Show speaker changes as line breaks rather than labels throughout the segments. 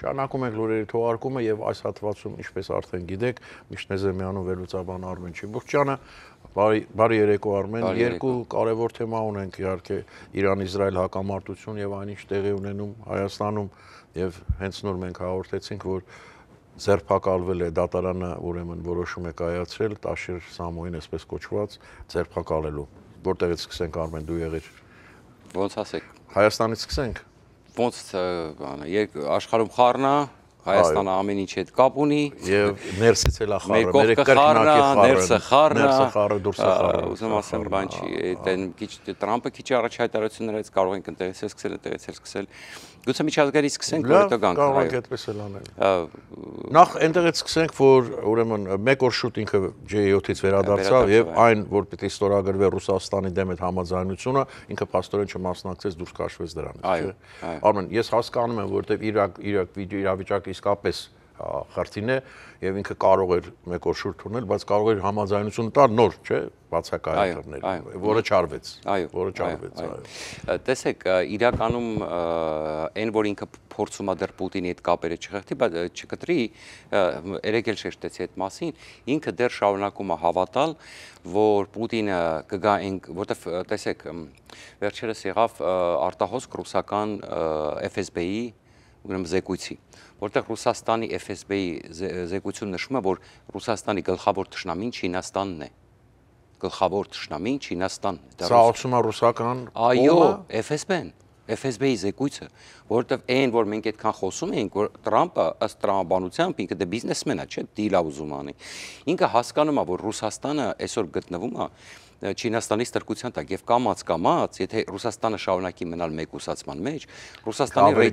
Շարունակում ենք լուրերի թողարկումը եւ այս հատվածում, ինչպես արդեն գիտեք, Միշտ Նեզեմյանը վերլուծաբան Արմեն Չիբուխչյանը, բարի երեկո Արմեն, երկու կարևոր թեմա ունենք իհարկե Իրան-Իսրայել հակամարտություն եւ այնինչ տեղի ունենում Հայաստանում եւ հենց նոր մենք հաղորդեցինք, որ ձերբակալվել է դատարանը, ուրեմն որոշում է կայացրել Տաշիր Սամոյին, այսպես կոչված, ձերբակալելու։ Որտեղից սկսենք Արմեն, դու եղիր։
Ոնց ասեք։
Հայաստանից սկսենք։
Ոնց աշխարհում խառնա, Հայաստանը ամեն ինչ հետ կապ ունի
եւ ներսից էլ խառը,
մեր կրկնակի
ներսը
խառը,
դուրսը խառը։
Ուզում ասեմ, բան չի, այդեն քիչ Տրամպը քիչ առաջ հայտարարություններից կարող ենք ընտեղից սկսել, ընտեղից սկսել։ Գուցե միջազգային սկսենք, որ հետո գանք։
Կարող ենք այդպես էլ անել։ Նախ այնտեղից սկսենք, որ ուրեմն մեկ օր շուտ ինքը J7-ից վերադարձավ եւ այն, որ պիտի ստորագրվի Ռուսաստանի դեմ այդ համաձայնությունը, ինքը փաստորեն չմասնակցեց, դուրս քաշվեց դրանից, չէ՞։ Արմեն, ես հասկանում եմ, որովհետեւ Իրաք վիճակը իսկապես խրթին է եւ ինքը կարող էր մեկ օր շուտ թողնել, բայց կարող էր համաձայնություն տալ նոր, չէ՞, բացակայություններ, որը չարվեց, այո։
Տեսեք, իրականում այն որ ինքը փորձում է դեռ Պուտինի հետ կապերը չխեղդի, բայց չկտրի, երեք էլ շեշտեցի այդ մասին, ինքը դեռ շարունակում է հավատալ, որ Պուտինը կգա որտեվ տեսեք, վերջերս եղավ արտահոսք ռուսական FSB-ի ուրեմն զեկույցի, որտեղ Ռուսաստանի FSB-ի զեկույցում նշվում է, որ Ռուսաստանի գլխավոր թշնամին Չինաստանն է։ Գլխավոր թշնամին Չինաստանն է։
Սա ասում է ռուսական։
Այո, FSB-ն, FSB-ի զեկույցը, որովհետև այն, որ մենք այդքան խոսում ենք, որ Տրամպը ըստ տրամաբանությամբ ինքը դե բիզնեսմեն է, չէ՞, դիլ է ուզում անի։ Ինքը հասկանում է, որ Ռուսաստանը այսօր գտնվում է Չինաստանի ստրկության տակ եւ կամած, եթե Ռուսաստանը շարունակի մնալ մեկուսացման մեջ, Ռուսաստանի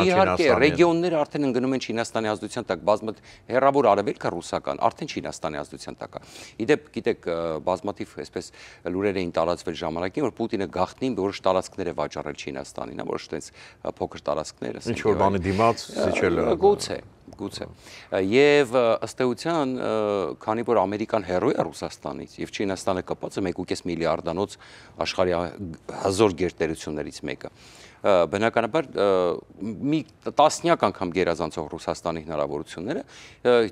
իհարկե ռեգիոնները արդեն ընկնում են Չինաստանի ազդեցության տակ, բազմաթիվ հեռավոր արևելքը ռուսական, արդեն Չինաստանի ազդեցության տակ է։ Իդեպ, գիտեք, բազմաթիվ այսպես լուրեր էին տարածվել ժամանակին, որ Պուտինը գաղտնի որոշ տարածքներ է վաճառել Չինաստանին, որոշ տենց փոքր տարածքներ,
ինչ որ բանի դիմաց զիջել է։
Գուցե։ Եվ ըստ էության, քանի որ Ամերիկան հեռու է Ռուսաստանից եւ Չինաստանը կապած է 1.5 միլիարդանոց աշխարհի հզոր գերտերություններից մեկը, բնականաբար մի տասնյակ անգամ գերազանցող Ռուսաստանի հնարավորությունները,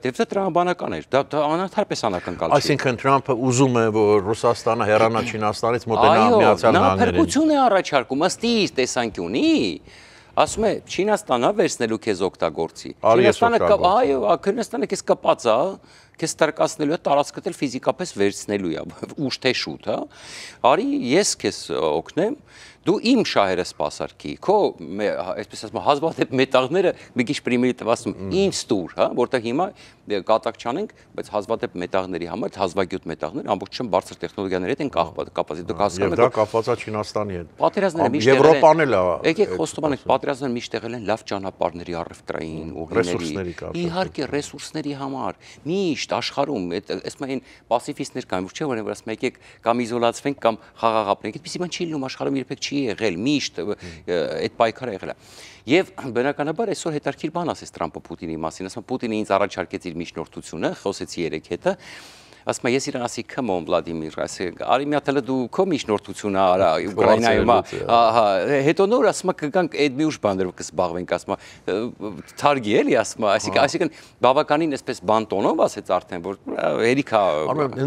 դեպի տրամաբանական էր, դա անհարթարպես անակնկալ չի։
Այսինքն Թրամփը ուզում է, որ Ռուսաստանը հեռանա Չինաստանից, մոտենա Միացյալ Նահանգներին։
Նա փրկություն է առաջարկում ըստ իր տեսանկյունի։ Ասում է Չինաստանը վերցնելու քեզ օգտագործի։ Չինաստանը քեզ կպած է, քեզ տրկացնելու է, տարածքդ էլ ֆիզիկապես վերցնելու է, ուշ թե շուտ, հա։ Արի ես քեզ օգնեմ, դու իմ շահերը սպասարկի, քո այսպես ասում հազվադեպ մետաղները մի քիչ պրիմիտիվ ասում ինձ տուր, հա, որտեղ հիմա կատակ չանենք, բայց հազվադեպ մետաղների համար հազվագյուտ մետաղներ ամբողջությամբ բարձր տեխնոլոգիաների հետ են կապված, դուք հասկանում եք։
Դա կապված է Չինաստանի հետ։
Պատերազմները միշտ
Եվրոպան էլ է։
Եկեք խոստովանենք, պատերազմները միշտ եղել են լավ ճանապարհների առևտրային ուղիների, իհարկե ռեսուրսների համար, միշտ աշխարհում, ասում են պասիֆիստներ կան, որ չէ՞ որ ասում եկեք կամ իզոլացվենք կամ խաղաղ ապրենք, այդպեսի բան չի լինում աշխարհում երբեք չի եղել, միշտ այդ պայքարը եղել է։ Եւ բնականաբար այսօր հետարքիր բան ասես Տրամպը Պուտինի մասին, ասում Պուտինը ինձ առաջարկեց իր միջնորդությունը, խոսեցի երեք հետը, ասում ես իրան ասի come on Վլադիմիր, ասի արի մի հատ էլ դու քո միջնորդությունը արա Ուկրաինայում, ահա, հետո նոր ասում կգանք այդ մի ուժ բաներով կզբաղվենք, ասում թարգի էլի, ասում, այսինքն բավականին այսպես բանտոնով ասեց արդեն, որ հերիքա։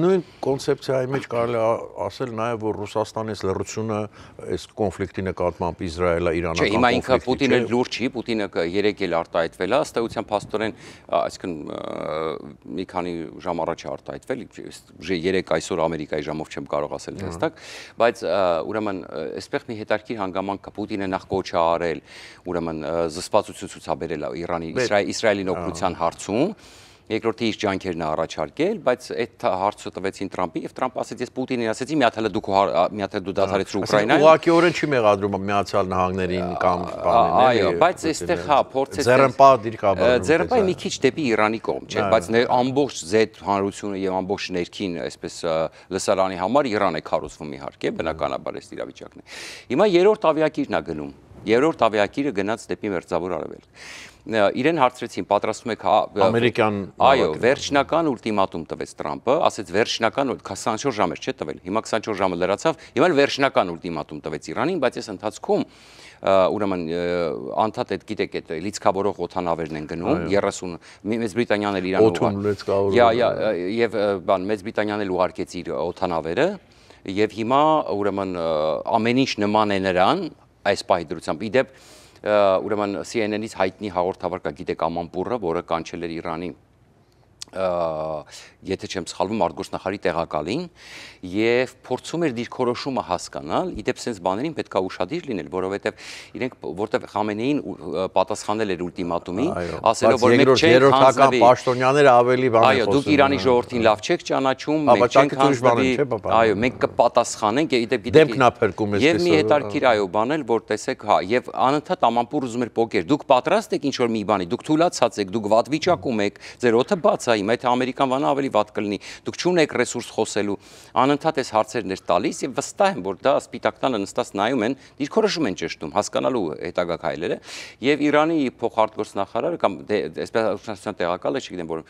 Նույն կոնցեպցիայի մեջ կարելի ասել նաև, որ Ռուսաստանից լռությունը այս կոնֆլիկտի նկատմամբ Իսրայելա-Իրանական կոնֆլիկտի։ Չէ, հիմա ինքը
Պուտինը լուրջ չի, Պուտինը երեք էլ արտահայտվել է, ըստ էության փաստորեն, այսինքն մի քանի ժամ առաջ է արտահայտվել, երեք այսօր Ամերիկայի ժամով չեմ կարող ասել հստակ, բայց ուրեմն այսպես մի հետարքիր հանգամանք կա, Պուտինը նախ կոչ է արել, ուրեմն զսպվածություն ցուցաբերել Իրանի Իսրայելին օգնության հարցում, երկրորդի իր ջանքերն է առաջարկել, բայց այդ հարցը տվեցին Տրամպի եւ Տրամպը ասեց ես Պուտինին ասեցի մի հատ դու դադարեցրու Ուկրաինային։
Ուղղակիորեն չի մեղադրում Միացյալ Նահանգներին կամ բանին։
Այո, բայց այստեղ հա փորձեց
ձեռնպահ դիրքաբերում։
Ձեռնպահը մի քիչ դեպի Իրանի կողմ, չէ, բայց ամբողջ Z հանրությունը եւ ամբողջ ներքին այսպես լսարանի համար Իրան է քարոզվում իհարկե, բնականաբար այս իրավիճակն է։ Հիմա երրորդ ավիակիրն է գնում։ Երրորդ ավիակիրը գնաց դեպի Մերձավոր Արևելք։ Իրեն հարցրեցին, պատրաստում եք
ամերիկյան,
այո, վերջնական ուլտիմատում տվեց Տրամպը, ասեց վերջնական 24 ժամ էր չէ տվել, հիմա 24 ժամը լրացավ, հիմա էլ վերջնական ուլտիմատում տվեց Իրանին, բայց այս ընթացքում ուրեմն անդադ այդ գիտեք այդ լիցքավորող օդանավերն են գնում 30 Մեծ Բրիտանիան էլ Իրան
օդում լիցքավորող
եւ բան Մեծ Բրիտանիան էլ ուղարկեց իր օդանավերը եւ հիմա ուրեմն ամեն ինչ նման է նրան այս պահի դրությամբ իդեպ ուրեմն CNN-ից հայտնի հաղորդավար կա գիտեք Ամանպուրը որը կանչել էր Իրանի եթե չեմ սխալվում արտգործնախարարի տեղակալին եւ փորձում էր դիրքորոշումը հասկանալ իդեպ sense բաներին պետքա ուշադիր լինել որովհետեւ իրենք որտեւ Խամենեին պատասխանել էր ուլտիմատումի ասելով որ մենք չենք հանձնվի
պաշտոնյաները ավելի բան
այո դուք Իրանի ժողովրդին լավ չեք ճանաչում մենք չենք հանձնվի այո մենք կպատասխանենք իդեպ գիտեք
դեմքնափերկում
եւ մի հետարքիր այո բանել որ տեսեք հա եւ անընդհատ Ամանպուր ուզում էր պոկեր դուք պատրաստ եք ինչ որ մի բանի դուք թուլացած եք դուք վատ վիճակում եք ձեր օդը բաց է հիմա եթե ամերիկան վանա ավելի վատ կլինի դուք չունեք ռեսուրս խոսելու անընդհատ այս հարցերն էր տալիս եւ վստահ եմ որ դա սպիտակ տանը նստած նայում են դիրքորոշում են ճշտում հասկանալու հետագա քայլերը եւ Իրանի փոխարտգործնախարարը կամ այսպես տեղակալը չգիտեմ որ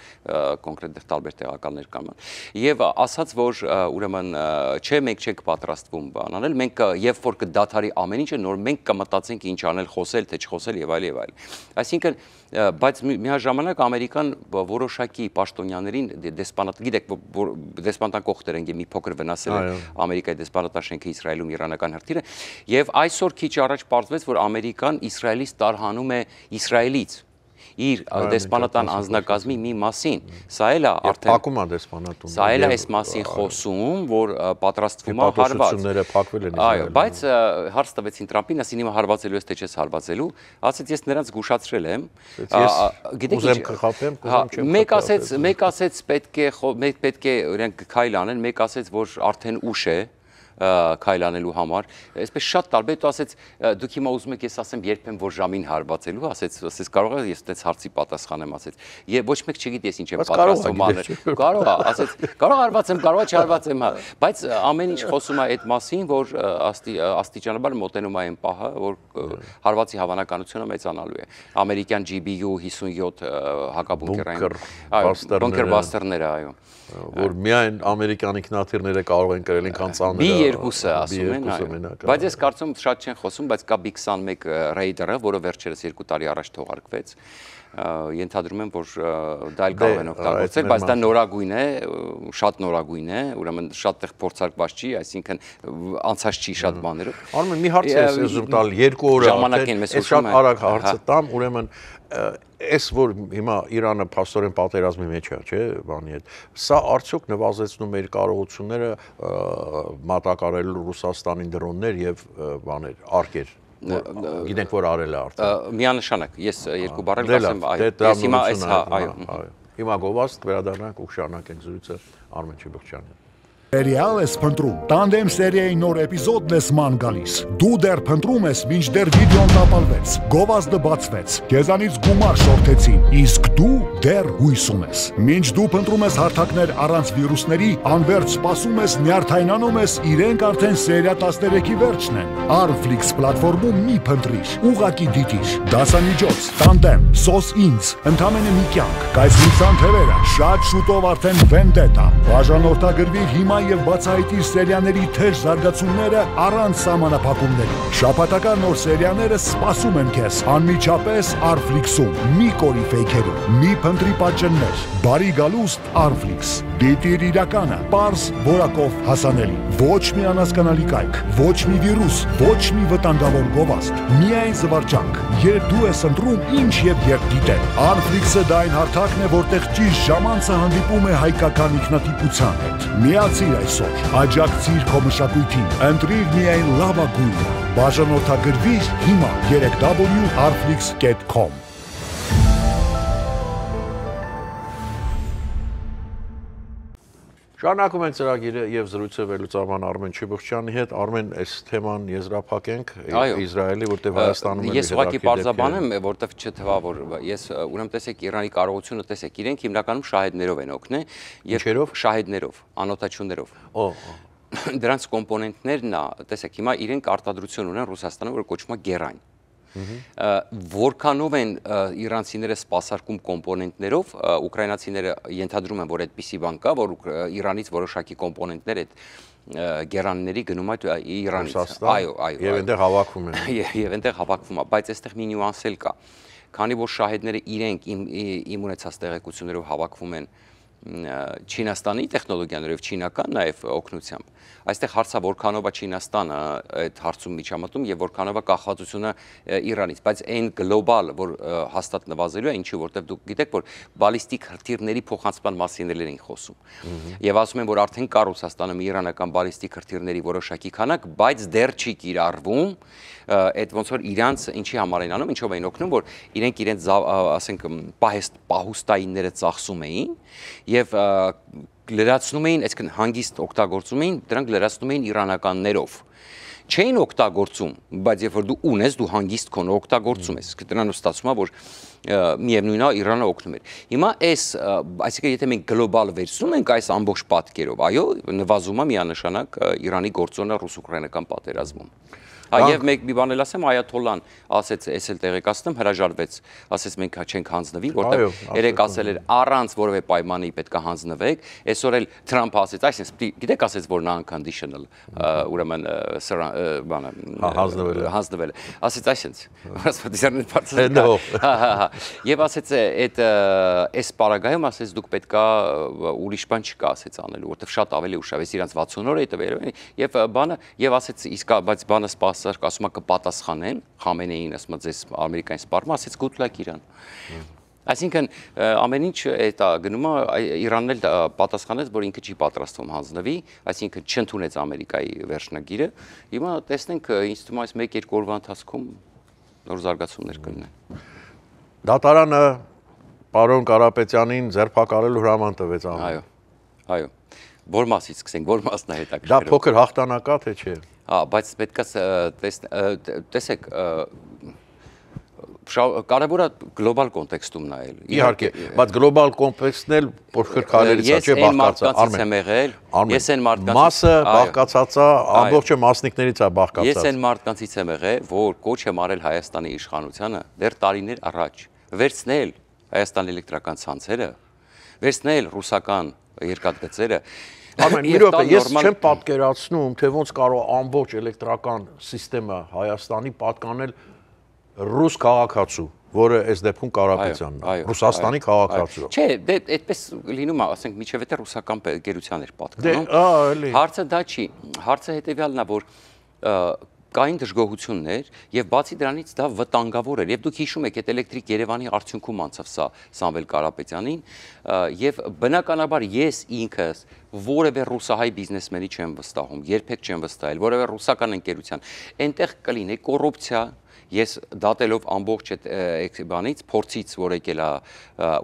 կոնկրետ դեռ տարբեր տեղակալներ կան եւ ասաց որ ուրեմն չէ մենք չենք պատրաստվում բան անել մենք եւ որ կդադարի ամեն ինչը նոր մենք կմտածենք ինչ անել խոսել թե չխոսել եւ այլ այսինքն բայց միաժամանակ ամերիկան որոշակի պաշտոնյաներին դեսպանատ գիտեք որ դեսպանատան կողքեր են մի փոքր վնասել է Ամերիկայի դեսպանատաշենքը Իսրայելում իրանական հրթիռը եւ այսօր քիչ առաջ պարզվեց որ Ամերիկան Իսրայելից տարհանում է Իսրայելից իր դեսպանատան անձնակազմի մի մասին սա էլ է արդեն
փակում է դեսպանատուն
սա էլ է այս մասին խոսում որ պատրաստվում է
հարվածությունները փակվել են
այո բայց հարց տվեցին Տրամփին ասին հիմա հարվածելու ես թե չես հարվածելու ասեց ես նրանց զգուշացրել եմ
գիտեք ուզեմ կխափեմ չեմ
մեկ ասեց պետք է իրենք քայլ անեն մեկ ասեց որ արդեն ուշ է քայլանելու համար այսպես շատ տարբեր դու ասեց դուք հիմա ուզում եք ես ասեմ երբեմ որ ժամին հարվածելու ասեց կարող է ես այդպես հարցի պատասխանեմ ասեց եւ ոչ մեկ չգիտի ես ինչ եմ պատրաստվում անել կարող է ասեց կարող հարվածեմ կարող է չհարվածեմ բայց ամեն ինչ խոսում է այդ մասին որ աստիճանաբար մոտենում է այն պահը որ հարվածի հավանականությունը մեծանալու է ամերիկյան GBU 57 հակաբունկերային բունկեր բաստերները այո
որ միայն ամերիկյան ինքնաթիռները կարող են կրել ինքան ծանրը
մի երկուսը ասում են այո բայց ես կարծում շատ չեն խոսում բայց կա B-21 Raider-ը որը վերջերս 2 տարի առաջ թողարկվեց ենթադրում եմ որ դա էլ կարող են օգտագործել բայց դա նորագույն է շատ նորագույն է ուրեմն շատ տեղ փորձարկված չի այսինքն անցած չի շատ բաներով
Արմեն մի հարց ես ուզում տալ 2 օրը
ժամանակին մեզ ուշում
շատ արագ հարցը տամ ուրեմն Այս որ հիմա Իրանը փաստորեն պատերազմի մեջ է, չէ, բանի հետ։ Սա արդյոք նվազեցնում է իր կարողությունները մատակարարելու Ռուսաստանին դրոններ եւ բաներ, արկեր։ Գիտենք որ արել է արդեն։
Միանշանակ, ես 2 բառ ասեմ, այո։ Ես հիմա այս այո։
Հիմա գովաստ վերադառնանք ու շարունակենք զրույցը Արմեն Չիբոքչյանի հետ։
Serial ես փնտրում, Tandem սերիայի նոր էպիզոդն ես ման գալիս։ Դու դեռ փնտրում ես, մինչդեռ վիդեոն տապալվեց, գովազդը բացվեց, քեզանից գումար շորթեցին, իսկ դու դեռ հույսում ես։ Մինչ դու փնտրում ես հարթակներ առանց վիրուսների, անverջ սպասում ես, նյարդայնանում ես, իրենք արդեն սերիա 13-ի վերջն են։ Arflix պլատֆորմում մի փնտրիր, ուղակի դիտիր։ Դասամիջոց, Tandem, Sos ինձ, ընդամենը մի կյանք, կայսրության թևերը, շատ շուտով արդեն Vendetta, բաժանորդագրվիր հիմա եւ բացահայտիր սերիաների թեժ զարգացումները առանց սահմանափակումների։ Շաբաթական նոր սերիաները սպասում են քեզ անմիջապես Arflix-ում։ Մի կորի ֆեյքերում, մի փնտրի պատճեններ։ Բարի գալուստ Arflix։ Դիտիր իրականը, պարզ, որակով հասանելի։ Ոչ մի անհասկանալի կայք, ոչ մի վիրուս, ոչ մի վտանգավոր գովազդ։ Միայն զվարճանք։ Երբ դու ես ընտրում ինչ եւ երբ դիտել։ Arflix-ը դա այն հարթակն է, որտեղ ճիշտ ժամանցը հանդիպում է հայկական ինքնատիպության հետ։ Միացիր այսօր, աջակցիր քո մշակույթին, ընտրիր միայն լավագույնը։ Բաժանորդագրվիր հիմա 3w.arflix.com։
Շարունակում ենք ծրագիրը եւ զրույցը վերլուծաբան Արմեն Չիբոքչյանի հետ։ Արմեն, այս թեման եզրափակենք Իսրայելի, որտեղ Հայաստանում
ես ուղղակի բարձաբանեմ, որտեղ չթվա որ ես ուրեմն տեսեք Իրանի կարողությունը տեսեք, իրենք հիմնականում շահեդներով են օգնել եւ շահեդներով, անօթաչուներով։ Դրանց կոմպոնենտներն է, տեսեք, հիմա իրենք արտադրություն ունեն Ռուսաստանում, որ կոչվում է գերань։ Որքանով են իրանցիները սպասարկում կոմպոնենտներով, ուկրաինացիները ենթադրում են, որ այդպիսի բան կա, որ Իրանից որոշակի կոմպոնենտներ այդ գերանների գնում այդ Իրանից։ Այո, այո։
Եվ այնտեղ հավաքվում են։
Եվ այնտեղ հավաքվում է, բայց այստեղ մի նյուանս էլ կա։ Քանի որ շահեդները իրենք իմ ունեցած տեղեկություններով հավաքվում են Չինաստանի տեխնոլոգիաներով, չինական նաև օգնությամբ։ Այստեղ հարցը որքանով է Չինաստանը այդ հարցում միջամտում եւ որքանով է կախվածությունը Իրանից, բայց այն գլոբալ, որ հաստատ նվազելու է, ինչի որտեղ դուք գիտեք, որ բալիստիկ հրթիռների փոխանցման մասին են խոսում։ Եվ ասում են, որ արդեն կա Ռուսաստանում իրանական բալիստիկ հրթիռների որոշակի քանակ, բայց դեռ չի կիրառվում, այդ ոնց որ իրանց ինչի համար են անում, ինչով են օգնում, որ իրենք իրենց ասենք պահուստայինները ծախսում էին եւ լրացնում էին, այսինքն հանգիստ օգտագործում էին, դրանք լրացնում էին իրանականներով։ Չէին օգտագործում, բայց երբ որ դու ունես, դու հանգիստ քոնը օգտագործում ես։ Դրանով ստացվում է, որ միևնույնն է Իրանը օգնում էր։ Հիմա այս, այսինքն եթե մենք գլոբալ վերցնում ենք այս ամբողջ պատկերով, այո, նվազում է միանշանակ Իրանի գործոնը ռուս-ուկրաինական պատերազմում։ Եվ մեկ մի բան էլ ասեմ, Այաթոլլան ասեց, ես էլ տեղեկացնում, հրաժարվեց, ասեց մենք չենք հանձնվի, որտեղ երեք ասել էր առանց որևէ պայմանի պետք է հանձնվեք, այսօր էլ Թրամփը ասեց, այսինքն գիտեք ասեց, որ non-conditional, ուրեմն բանը հանձնվել է, ասեց այսինքն, եւ ասեց այդ այս պարագայում ասեց դուք պետքա ուրիշ բան չկա ասեց անելու, որտեղ շատ ավելի ուշ է, ես իրանց 60 օր է տվել եւ բանը եւ ասեց իսկ բայց բանը ասում է կպատասխանեն, Խամենեին ասում է ձեզ Ամերիկային սպառում, ասեց good luck Իրան։ Այսինքն ամեն ինչ այդ գնում է Իրանն էլ պատասխանեց, որ ինքը չի պատրաստվում հանձնվի, այսինքն չընդունեց Ամերիկայի վերջնագիրը։ Հիմա տեսնենք, ինձ թվում է այս 1-2 օրվա ընթացքում նոր զարգացումներ կլինեն։
Դատարանը պարոն Կարապետյանին ձերբակալելու հրաման տվեց ամ։
Այո։ Այո։ Որ մասից սկսենք, որ մասն է հետաքրքրում։
Դա փոքր հաղթանակ է թե չէ։
Բայց պետք է տեսեք, կարևոր է գլոբալ կոնտեքստում նայել։
Իհարկե, բայց գլոբալ կոնտեքստն էլ փոքր քայլերից է, չէ՞ բաղկացած։
Ես այն մարդկանցից եմ եղել,
մասը բաղկացած է, ամբողջը մասնիկներից է բաղկացած։
Ես այն մարդկանցից եմ եղել, որ կոչ եմ արել Հայաստանի իշխանությանը դեռ տարիներ առաջ վերցնել Հայաստանի էլեկտրական ցանցերը, վերցնել ռուսական երկաթգծերը։
Ամեն մի րոպե, ես չեմ պատկերացնում, թե ոնց կարող ամբողջ էլեկտրական համակարգը Հայաստանի պատկանել ռուս քաղաքացու, որը այս դեպքում Կարապետյանն է, Ռուսաստանի քաղաքացու։
Չէ, դե այդպես լինում է, ասենք միջև եթե ռուսական գերության էր պատկանում։ Հարցը դա չի, հարցը հետեւյալն է, որ կային դժգոհություններ եւ բացի դրանից դա վտանգավոր էր եւ դուք հիշում եք այդ էլեկտրիկ Երևանի արդյունքում անցավ սա Սամվել Կարապետյանին եւ բնականաբար ես ինքս որևէ ռուսահայ բիզնեսմենի չեմ վստահում, երբեք չեմ վստահել, որևէ ռուսական ընկերության, այնտեղ կլինի կոռուպցիա, ես դատելով ամբողջ այդ բանից, փորձից, որ եկել է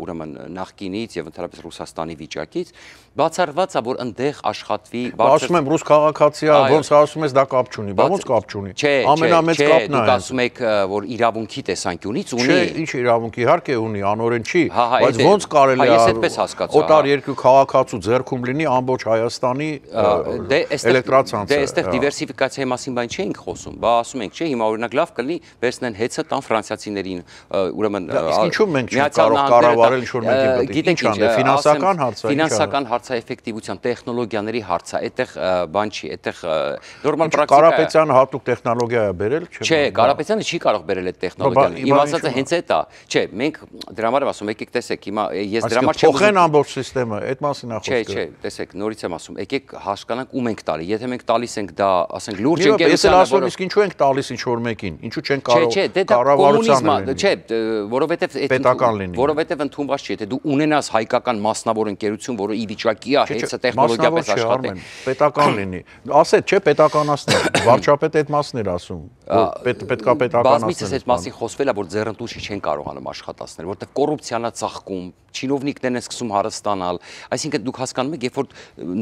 ուրեմն նախկինից եւ ընդհանրապես Ռուսաստանի վիճակից, բացառված է, որ այնտեղ աշխատվի
Ասում եմ ռուս քաղաքացիա, ոնց ասում ես դա կապ չունի, բա ոնց կապ չունի։ Ամենամեծ կապն է։
Դուք ասում եք, որ իրավունքի տեսանկյունից ունի։
Չէ, ինչ իրավունքի, իհարկե ունի, անօրեն չի, բայց ոնց կարելի է օտար երկու քաղաքացու ձեռքում լինի ամբողջ Հայաստանի էլեկտրացանցը։
Դե այստեղ դիվերսիֆիկացիայի մասին բան չէինք խոսում, բա ասում ենք, չէ, հիմա օրինակ լավ կլինի վերցնեն հեծը տան ֆրանսիացիներին, ուրեմն
ինչու մենք չենք կարող կառավարել ինչ-որ մեկին պետք է, ինչ ան, ֆինանսական հարցը,
ֆինանսական հարցը, էֆեկտիվության, տեխնոլոգիաների հարցը, այդտեղ բան չի, այդտեղ նորմալ պրակտիկա։
Կարապետյանը հատուկ տեխնոլոգիա է բերել,
չէ։ Չէ, Կարապետյանը չի կարող բերել այդ տեխնոլոգիան։ Իմ ասածը հենց այդ է։ Չէ, մենք դրա համար եմ ասում, եկեք տեսեք, հիմա ես դրա համար չեմ
փոխեն ամբողջ համակարգը, այդ մասին է խոսքը։
Չէ, տեսեք, նորից եմ ասում, եկեք հասկանանք ում ենք տալի։ Եթե մենք տալիս ենք դա, ասենք լուրջ
ընկերության, ես էլ ասում եմ, իսկ ինչու ենք տալիս ինչ-որ մեկին, ինչու չենք
կառավարությանը, չէ, որովհետև
պետական լինի,
որովհետև ընդունված չի, եթե դու ունենաս հայկական մասնավոր ընկերություն, որը ի վիճակի է հեծը տեխնոլոգիապես աշխատել,
պետական լինի, ասეთ, չէ, պետականացնել, վարչապետը այդ մասն էր ասում, պետքա պետականացնել։
Բազմիցս այդ մասին խոսվել է, որ ձեռնտուչի չեն կարողանում աշխատացնել, որտեղ կոռուպցիան է ծաղկում, չինովնիկներն են սկսում հարստանալ, այսինքն դուք հասկանում եք, երբ որ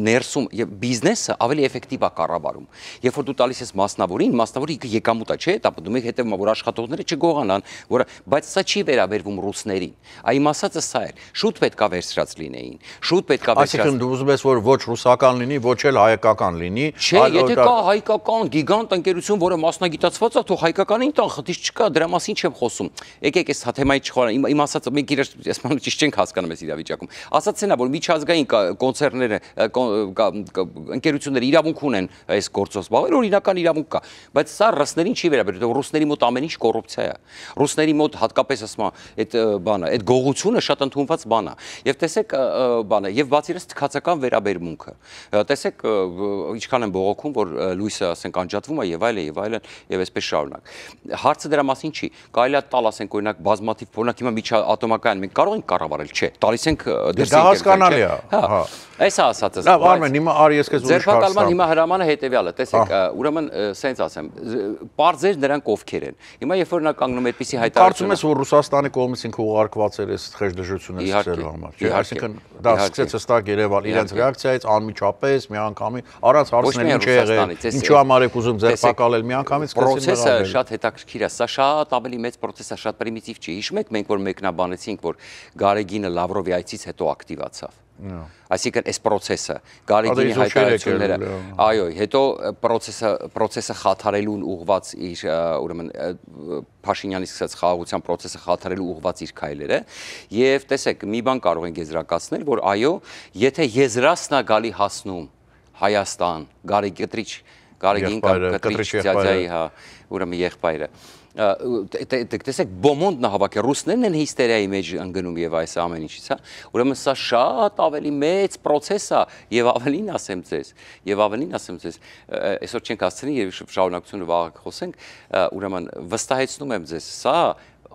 ներսում եւ բիզնեսը ավելի էֆեկտիվ է կառավարում, երբ որ դու տալիս ես մասնավորին, մասնավորը եկամուտ է, չէ, դա դու մեկ հետեւ է, որ աշխատողները չգողանան, բայց սա չի վերաբերվում ռուսներին։ Այ իմ ասածը սա էր։ Շուտ պետք է վերցրած լինեին։ Շուտ պետք է վերցրած։
Այսինքն դու ուզում ես, որ ոչ ռուսական լինի, ոչ էլ հայկական լինի։
Չէ, եթե կա հայկական գիգանտ ընկերություն, որը մասնագիտացված է, թող հայկականին տան, խնդիր չկա, դրա մասին չեմ խոսում։ Եկեք այս թեմայի չխորանանք։ Իմ ասածը մենք իրար այսպես ճիշտ չենք հասկանում այս իրավիճակում։ Ասածն է, որ միջազգային կոնցեռները, ընկերությունները իրավունք ունեն այս գործով զբաղվել, օրինական իրավունք կա, բայց սա ռուսներին չի վերաբերում, ռուսների մոտ ամեն ինչ կոռուպցիա է։ Ռուսների մոտ հատկապես ասում այդ բանը, այդ գողությունը շատ ընդունված բան է։ Եվ տեսեք բանը, եւ բացի դրանից թքածական վերաբերմունքը։ Տեսեք ինչքան են բողոքում, որ լույսը ասենք անջատվում է եւ այլն եւ այսպես շարունակ։ Հարցը դրա մասին չի։ Կարելի է տալ ասենք օրինակ բազմաթիվ օրինակ հիմա միջատոմական մենք կարող ենք կառավարել, չէ, տալիս ենք դրսի
դա հասկանալի է։
Հա։ Այս է ասածս։
Լավ, Արմեն, հիմա արի ես քեզ ուրիշ հարց տամ։
Ձերբակալման հիմա հրամանը հետեւյալը, տեսեք, ուրեմն սենց ասեմ, բարձր նրանք ովքեր են։ Հիմա երբ որ նա կանգնում է այդպիսի հայտարարություն։
Կարծում ես, որ Ռուսաստանի կողմից ինքը ուղարկված էր այս խեղդժությունը սկսելու համար, չէ՞։ Այսինքն դա սկսեց հստակ երևալ իրենց ռեակցիայից անմիջապես, միանգամից, առանց հարցնելու ինչ է եղել, ինչու համար եք ուզում ձերբակալել միանգամից սկսեցին
մեղադրել։ Պրոցեսը շատ հետաքրքիր է, սա շատ ավելի մեծ պրոցես է, շատ պրիմիտիվ չի։ Հիշում եք մենք որ մեկնաբանեցինք, որ Գարեգինը Լավրովի այցից հետո ակտիվացավ։ Այսինքն այս process-ը Գարեգինի հայտարարությունները, այո, հետո process-ը խաթարելուն ուղղված իր ուրեմն Փաշինյանի սկսած խաղաղության process-ը խաթարելու ուղղված իր քայլերը եւ տեսեք, մի բան կարող ենք եզրակացնել, որ այո, եթե եզրասն է գալի հասնում Հայաստան, Գարեգին կամ Կտրիչ ձյաձյայի, հա, ուրեմն եղբայրը տեսեք բոմոնդն հավաք ռուսներն են հիստերիայի մեջ ընկնում եւ այս ամեն ինչից, հա, ուրեմն սա շատ ավելի մեծ process է եւ ավելին ասեմ ձեզ, այսօր չենք հասցնի եւ շարունակությունը վաղը խոսենք, ուրեմն վստահեցնում եմ ձեզ, սա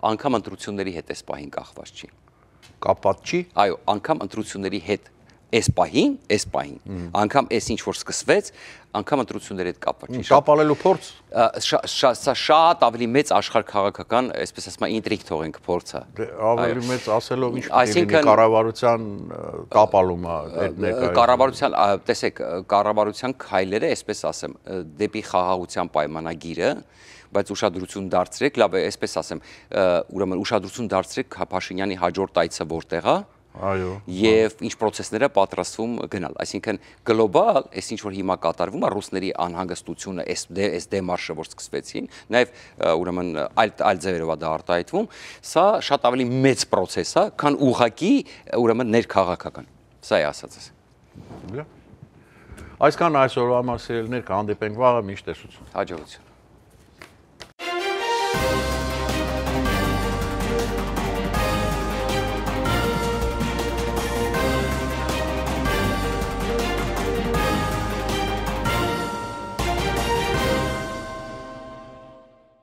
անգամ ընտրությունների հետ էս պահին կախված չի։
Կապված չի։
Այո, անգամ ընտրությունների հետ այս պահին, անգամ այս ինչ որ սկսվեց, անգամ ընտրությունների հետ կապված չի։
Տապալելու փորձ։
Սա շատ ավելի մեծ աշխարհ քաղաքական, այսպես ասում եմ, ինտրիգ թողենք փորձը։
Ավելի մեծ ասելով ինչ պետք է կառավարության տապալումը այդ ներկայացումը։
Կառավարության, տեսեք, կառավարության քայլերը, այսպես ասեմ, դեպի խաղաղության պայմանագիրը, բայց ուշադրություն դարձրեք, լավ է, այսպես ասեմ, ուրեմն ուշադրություն դարձրեք Փաշինյանի հաջորդ այցը որտեղ է։
Այո։
Եվ ինչ process-ները պատրաստվում գնալ, այսինքն գլոբալ, այս ինչ որ հիմա կատարվում է ռուսների անհանգստությունը, այս դեմարշը, որ սկսվեցին, նաև ուրեմն այլ ձևերով է դա արտահայտվում, սա շատ ավելի մեծ process է, քան ուղղակի ուրեմն ներքաղաքական։ Սա է ասածս։
Այսքան այսօրվա համար սիրելիներ, կհանդիպենք վաղը, միշտ տեսություն։
Հաջողություն։